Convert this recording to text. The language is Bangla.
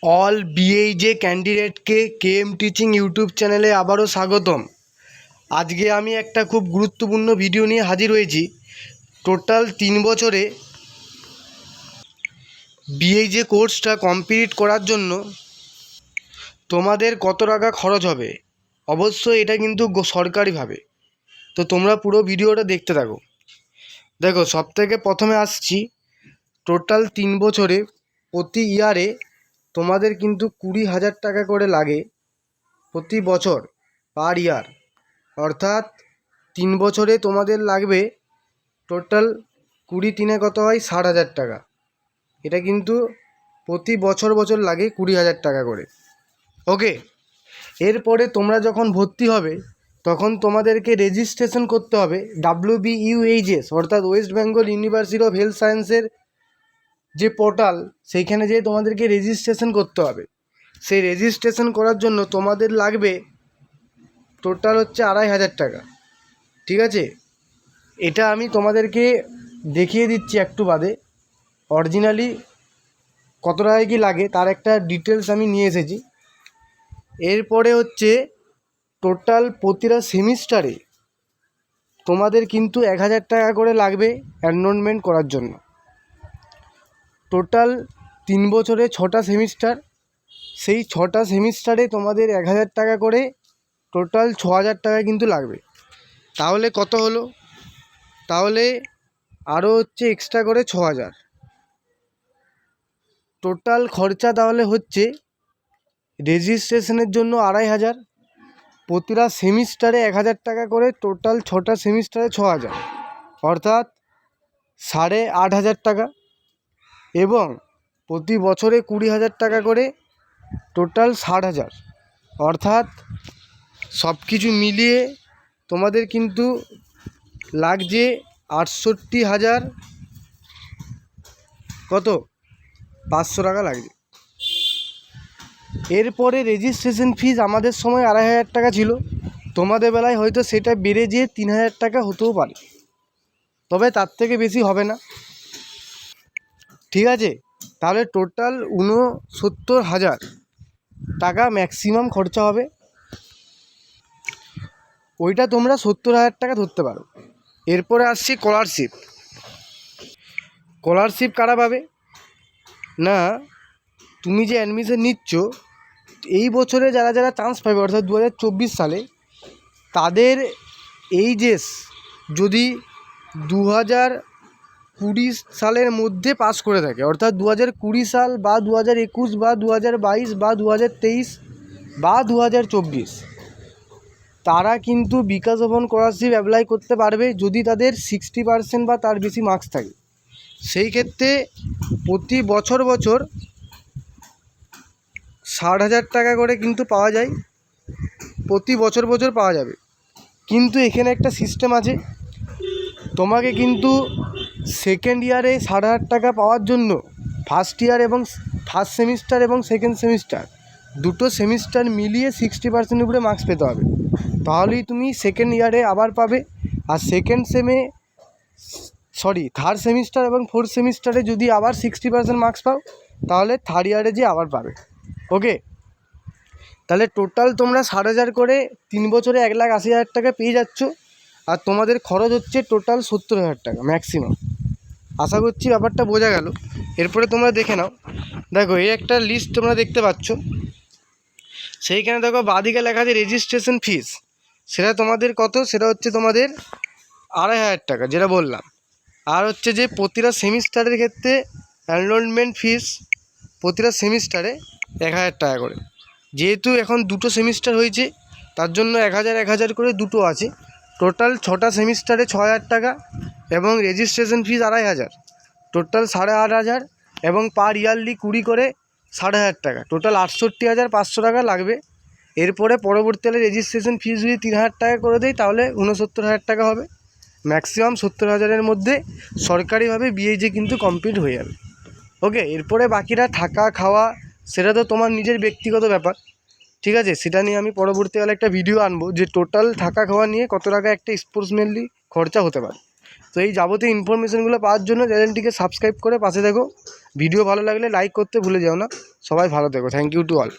অল বিএইচএ ক্যান্ডিডেটকে কেএম টিচিং ইউটিউব চ্যানেলে আবারও স্বাগতম। আজকে আমি একটা খুব গুরুত্বপূর্ণ ভিডিও নিয়ে হাজির হয়েছি। টোটাল 3 বছরে বিএইচএ কোর্সটা কমপ্লিট করার জন্য তোমাদের কত টাকা খরচ হবে। অবশ্যই এটা কিন্তু সরকারিভাবে। তো তোমরা পুরো ভিডিওটা দেখতে থাকো। দেখো, সবথেকে প্রথমে আসছি, টোটাল 3 বছরে প্রতি ইয়ারে তোমাদের কিন্তু 20,000 টাকা করে লাগে প্রতি বছর, পার ইয়ার। অর্থাৎ 3 বছরে তোমাদের লাগবে টোটাল 20 3 কত হয়, 60,000 টাকা। এটা কিন্তু প্রতি বছর বছর লাগে 20,000 টাকা করে। ওকে, এরপরে তোমরা যখন ভর্তি হবে তখন তোমাদেরকে রেজিস্ট্রেশন করতে হবে WBUHS, অর্থাৎ West Bengal university of health সায়েন্সের যে পোর্টাল, সেইখানে যেয়ে তোমাদেরকে রেজিস্ট্রেশন করতে হবে। সেই রেজিস্ট্রেশন করার জন্য তোমাদের লাগবে টোটাল হচ্ছে 2,500 টাকা। ঠিক আছে, এটা আমি তোমাদেরকে দেখিয়ে দিচ্ছি একটু বাদে। অরিজিনালি কত টাকা কী লাগে তার একটা ডিটেলস আমি নিয়ে এসেছি। এরপরে হচ্ছে টোটাল প্রতিটা সেমিস্টারে তোমাদের কিন্তু 1,000 টাকা করে লাগবে এনরোলমেন্ট করার জন্য। টোটাল 3 বছরে 6টা সেমিস্টার, সেই 6টা সেমিস্টারে তোমাদের 1,000 টাকা করে, টোটাল 6,000 টাকা কিন্তু লাগবে। তাহলে কত হলো? তাহলে আরও হচ্ছে এক্সট্রা করে 6,000। টোটাল খরচা তাহলে হচ্ছে রেজিস্ট্রেশনের জন্য 2,500, প্রতিটা সেমিস্টারে 1,000 টাকা করে, টোটাল 6টা সেমিস্টারে 6,000, অর্থাৎ 8,500 টাকা। এবং প্রতি বছরে 20,000 টাকা করে, টোটাল 60,000, অর্থাৎ সব কিছু মিলিয়ে তোমাদের কিন্তু লাগছে 68,000 কত 500 টাকা লাগছে। এরপরে রেজিস্ট্রেশন ফিজ আমাদের সময় 2,500 টাকা ছিল, তোমাদের বেলায় হয়তো সেটা বেড়ে যেয়ে 3,000 টাকা হতেও পারে, তবে তার থেকে বেশি হবে না। ঠিক আছে, তাহলে টোটাল 69,000 টাকা ম্যাক্সিমাম খরচা হবে। ওইটা তোমরা 70,000 টাকা ধরতে পারো। এরপরে আসছি স্কলারশিপ। স্কলারশিপ কারা পাবে না, তুমি যে অ্যাডমিশন নিচ্ছ এই বছরে যারা যারা চান্স পাবে, অর্থাৎ 2024 সালে, তাদের এইচএস যদি 2020 সালের মধ্যে পাস করে থাকে, অর্থাৎ 2020 সাল বা 2021 বা 2022 বা 2023 বা 2024, তারা কিন্তু বিকাশ ভবন স্কলারশিপ অ্যাপ্লাই করতে পারবে যদি তাদের 60% বা তার বেশি মার্কস থাকে। সেই ক্ষেত্রে প্রতি বছর 60,000 টাকা করে কিন্তু পাওয়া যায়, প্রতি বছর পাওয়া যাবে। কিন্তু এখানে একটা সিস্টেম আছে, তোমাকে কিন্তু সেকেন্ড ইয়ারে 60,000 টাকা পাওয়ার জন্য ফার্স্ট ইয়ার এবং ফার্স্ট সেমিস্টার এবং সেকেন্ড সেমিস্টার দুটো সেমিস্টার মিলিয়ে 60% উপরে মার্কস পেতে হবে, তাহলেই তুমি সেকেন্ড ইয়ারে আবার পাবে। আর থার্ড সেমিস্টার এবং ফোর্থ সেমিস্টারে যদি আবার 60% মার্কস পাও, তাহলে থার্ড ইয়ারে যে আবার পাবে। ওকে, তাহলে টোটাল তোমরা 60,000 করে 3 বছরে 1,80,000 টাকা পেয়ে যাচ্ছ। আর তোমাদের খরচ হচ্ছে টোটাল 70,000 টাকা ম্যাক্সিমাম। আশা করছি ব্যাপারটা বোঝা গেল। এরপরে তোমরা দেখে নাও। দেখো, এই একটা লিস্ট তোমরা দেখতে পাচ্ছ, সেইখানে দেখো বাঁদিকে লেখা আছে রেজিস্ট্রেশন ফিস। সেটা তোমাদের কত, সেটা হচ্ছে তোমাদের 2,500 টাকা, যেটা বললাম। আর হচ্ছে যে প্রতিটা সেমিস্টারের ক্ষেত্রে এনরোলমেন্ট ফিস প্রতিটা সেমিস্টারে 1,000 টাকা করে। যেহেতু এখন দুটো সেমিস্টার হয়েছে, তার জন্য 1,000 করে দুটো আছে। টোটাল 6টা সেমিস্টারে 6,000 টাকা এবং রেজিস্ট্রেশন ফিস 2,500, টোটাল 8,500, এবং পার ইয়ারলি 20 করে 6,500 টাকা, টোটাল 68,500 টাকা লাগবে। এরপরে পরবর্তীকালে রেজিস্ট্রেশন ফিস যদি 3,000 টাকা করে দেয়, তাহলে 69,000 টাকা হবে। ম্যাক্সিমাম 70,000-এর মধ্যে সরকারিভাবে বিএইচএ কিন্তু কমপ্লিট হয়ে যাবে। ওকে, এরপরে বাকিটা থাকা খাওয়া সেটা তো তোমার নিজের ব্যক্তিগত ব্যাপার। ঠিক আছে, সেটা নিয়ে আমি পরবর্তীকালে একটা ভিডিও আনবো যে টোটাল থাকা খাওয়া নিয়ে কত টাকা একটা স্পোর্টসম্যানলি খরচা হতে পারে। তো এই যাবতীয় ইনফরমেশনগুলো পাওয়ার জন্য চ্যানেলটিকে সাবস্ক্রাইব করে পাশে থেকো। ভিডিও ভালো লাগলে লাইক করতে ভুলে যাও না। সবাই ভালো থেকো। Thank you to all.